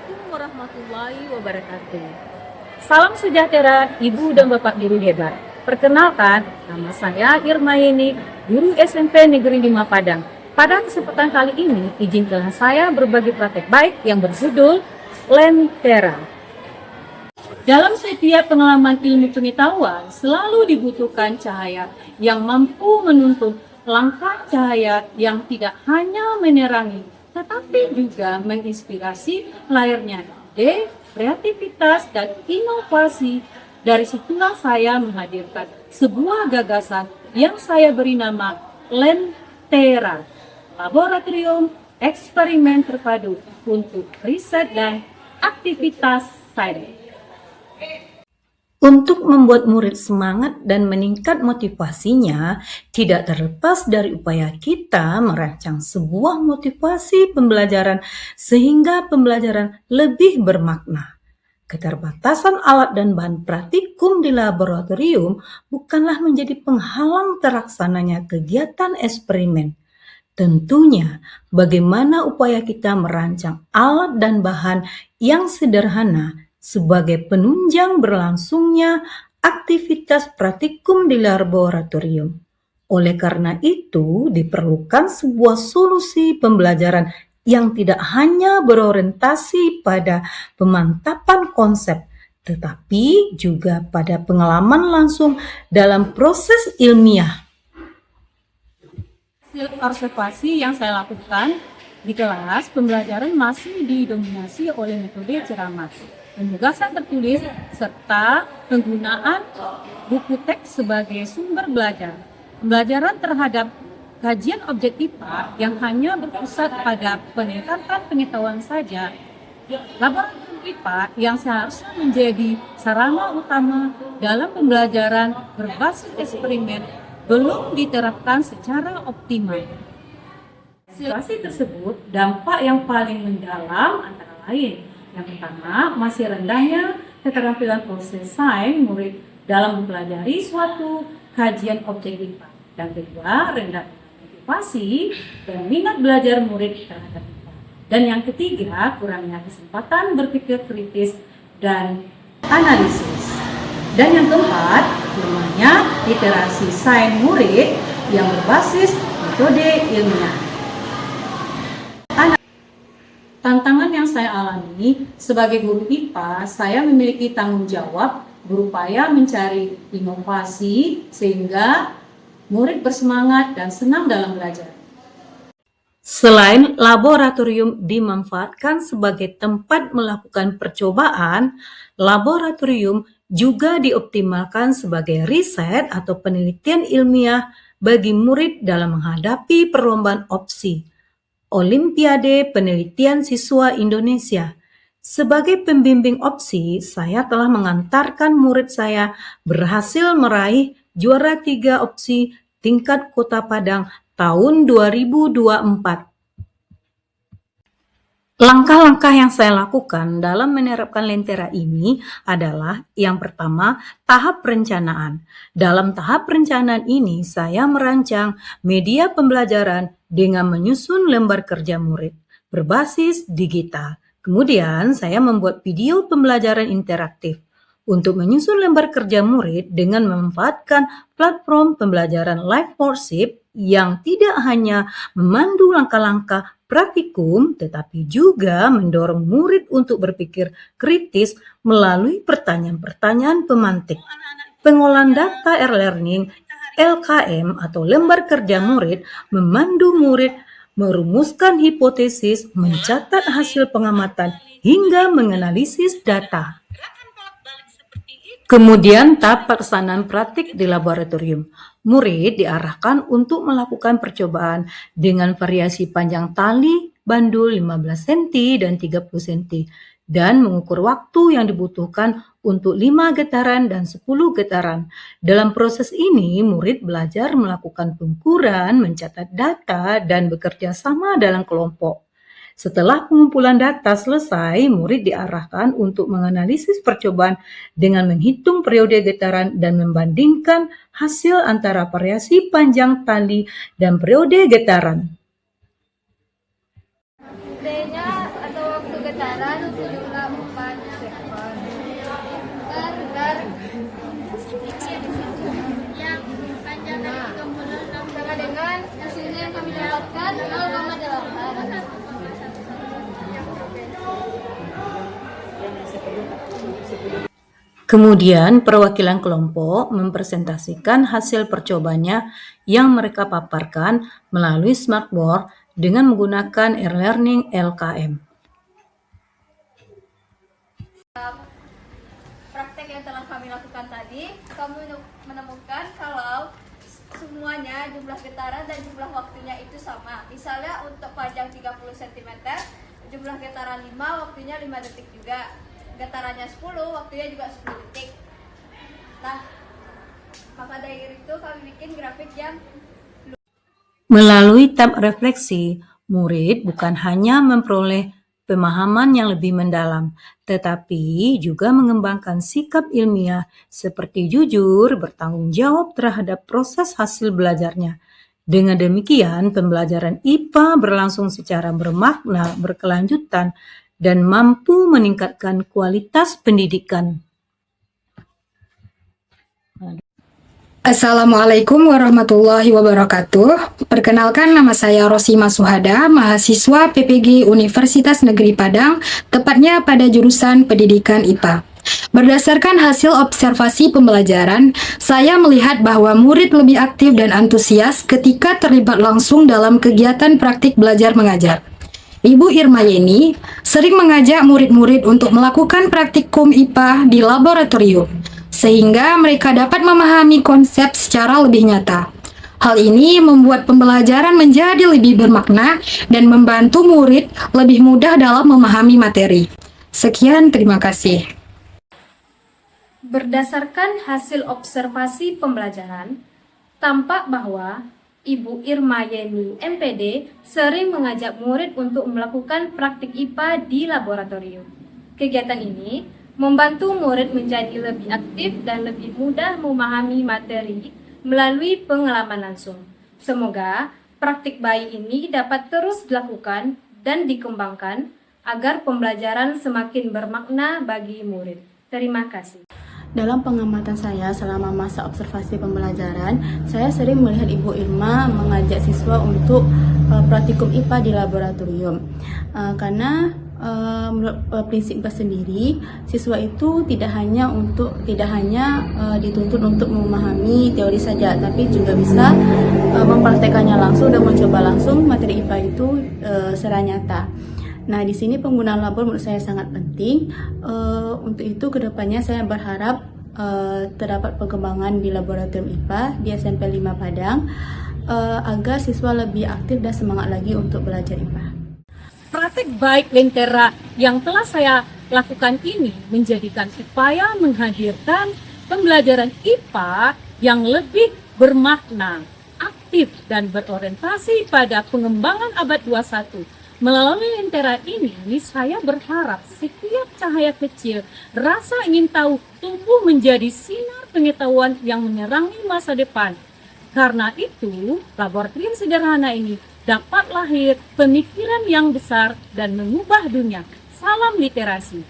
Assalamualaikum warahmatullahi wabarakatuh. Salam sejahtera Ibu dan Bapak Guru hebat. Perkenalkan, nama saya Irmayeni, Guru SMP Negeri 5 Padang. Pada kesempatan kali ini, izinkan saya berbagi praktek baik yang berjudul Lentera. Dalam setiap pengalaman ilmu pengetahuan, selalu dibutuhkan cahaya yang mampu menuntun langkah cahaya yang tidak hanya menerangi, tetapi juga menginspirasi lahirnya ide, kreativitas, dan inovasi. Dari situlah saya menghadirkan sebuah gagasan yang saya beri nama Lentera, Laboratorium Eksperimen Terpadu untuk Riset dan Aktivitas Sains. Untuk membuat murid semangat dan meningkat motivasinya, tidak terlepas dari upaya kita merancang sebuah motivasi pembelajaran sehingga pembelajaran lebih bermakna. Keterbatasan alat dan bahan praktikum di laboratorium bukanlah menjadi penghalang terlaksananya kegiatan eksperimen. Tentunya, bagaimana upaya kita merancang alat dan bahan yang sederhana sebagai penunjang berlangsungnya aktivitas praktikum di laboratorium. Oleh karena itu, diperlukan sebuah solusi pembelajaran yang tidak hanya berorientasi pada pemantapan konsep, tetapi juga pada pengalaman langsung dalam proses ilmiah. Hasil observasi yang saya lakukan di kelas, pembelajaran masih didominasi oleh metode ceramah, penugasan tertulis, serta penggunaan buku teks sebagai sumber belajar. Pembelajaran terhadap kajian objek IPA yang hanya berpusat pada peningkatan pengetahuan saja. Laboratorium IPA yang seharusnya menjadi sarana utama dalam pembelajaran berbasis eksperimen belum diterapkan secara optimal. Situasi tersebut, dampak yang paling mendalam antara lain. Yang pertama, masih rendahnya keterampilan proses sains murid dalam mempelajari suatu kajian objek IPA. Yang kedua, rendah motivasi dan minat belajar murid terhadap IPA. Dan yang ketiga, kurangnya kesempatan berpikir kritis dan analisis. Dan yang keempat, lemahnya literasi sains murid yang berbasis metode ilmiah. Tantangan yang saya alami sebagai guru IPA, saya memiliki tanggung jawab berupaya mencari inovasi sehingga murid bersemangat dan senang dalam belajar. Selain laboratorium dimanfaatkan sebagai tempat melakukan percobaan, laboratorium juga dioptimalkan sebagai riset atau penelitian ilmiah bagi murid dalam menghadapi perlombaan opsi Olimpiade Penelitian Siswa Indonesia. Sebagai pembimbing opsi, saya telah mengantarkan murid saya berhasil meraih juara 3 opsi tingkat Kota Padang tahun 2024. Langkah-langkah yang saya lakukan dalam menerapkan Lentera ini adalah yang pertama, tahap perencanaan. Dalam tahap perencanaan ini, saya merancang media pembelajaran dengan menyusun lembar kerja murid berbasis digital. Kemudian, saya membuat video pembelajaran interaktif. Untuk menyusun lembar kerja murid dengan memanfaatkan platform pembelajaran live workshop yang tidak hanya memandu langkah-langkah praktikum, tetapi juga mendorong murid untuk berpikir kritis melalui pertanyaan-pertanyaan pemantik. Pengolahan data e-learning LKM atau lembar kerja murid memandu murid merumuskan hipotesis, mencatat hasil pengamatan, hingga menganalisis data. Kemudian tahap pelaksanaan praktik di laboratorium. Murid diarahkan untuk melakukan percobaan dengan variasi panjang tali bandul 15 cm dan 30 cm dan mengukur waktu yang dibutuhkan untuk 5 getaran dan 10 getaran. Dalam proses ini, murid belajar melakukan pengukuran, mencatat data, dan bekerja sama dalam kelompok. Setelah pengumpulan data selesai, murid diarahkan untuk menganalisis percobaan dengan menghitung periode getaran dan membandingkan hasil antara variasi panjang tali dan periode getaran. D-nya atau waktu getaran 17 dan hasilnya yang kami dapatkan 0,8. Kemudian perwakilan kelompok mempresentasikan hasil percobanya yang mereka paparkan melalui smartboard dengan menggunakan e-learning LKM. Praktek yang telah kami lakukan tadi, kami menemukan kalau semuanya jumlah getaran dan jumlah waktunya itu sama. Misalnya untuk panjang 30 cm, jumlah getaran 5, waktunya 5 detik juga. Getarannya 10, waktunya juga 10 detik. Nah, maka dari itu kami bikin grafik yang Melalui tab refleksi, murid bukan hanya memperoleh pemahaman yang lebih mendalam, tetapi juga mengembangkan sikap ilmiah seperti jujur, bertanggung jawab terhadap proses hasil belajarnya. Dengan demikian, pembelajaran IPA berlangsung secara bermakna, berkelanjutan, dan mampu meningkatkan kualitas pendidikan. Assalamualaikum warahmatullahi wabarakatuh. Perkenalkan, nama saya Rosima Suhada, mahasiswa PPG Universitas Negeri Padang, tepatnya pada jurusan Pendidikan IPA. Berdasarkan hasil observasi pembelajaran, saya melihat bahwa murid lebih aktif dan antusias ketika terlibat langsung dalam kegiatan praktik belajar mengajar. Ibu Irma Yeni sering mengajak murid-murid untuk melakukan praktikum IPA di laboratorium, sehingga mereka dapat memahami konsep secara lebih nyata. Hal ini membuat pembelajaran menjadi lebih bermakna dan membantu murid lebih mudah dalam memahami materi. Sekian, terima kasih. Berdasarkan hasil observasi pembelajaran, tampak bahwa Ibu Irma Yeni MPD sering mengajak murid untuk melakukan praktik IPA di laboratorium. Kegiatan ini membantu murid menjadi lebih aktif dan lebih mudah memahami materi melalui pengalaman langsung. Semoga praktik baik ini dapat terus dilakukan dan dikembangkan agar pembelajaran semakin bermakna bagi murid. Terima kasih. Dalam pengamatan saya selama masa observasi pembelajaran, saya sering melihat Ibu Irma mengajak siswa untuk praktikum IPA di laboratorium. Karena menurut prinsip sendiri, siswa itu tidak hanya dituntut untuk memahami teori saja, tapi juga bisa mempraktekannya langsung dan mencoba langsung materi IPA itu secara nyata. Nah, di sini penggunaan labor menurut saya sangat penting. Untuk itu kedepannya saya berharap terdapat pengembangan di laboratorium IPA di SMP 5 Padang agar siswa lebih aktif dan semangat lagi untuk belajar IPA. Praktik baik Lentera yang telah saya lakukan ini menjadikan upaya menghadirkan pembelajaran IPA yang lebih bermakna, aktif, dan berorientasi pada pengembangan abad 21. Melalui Lentera ini, saya berharap setiap cahaya kecil, rasa ingin tahu tumbuh menjadi sinar pengetahuan yang menerangi masa depan. Karena itu, laboratorium sederhana ini dapat lahir pemikiran yang besar dan mengubah dunia. Salam literasi.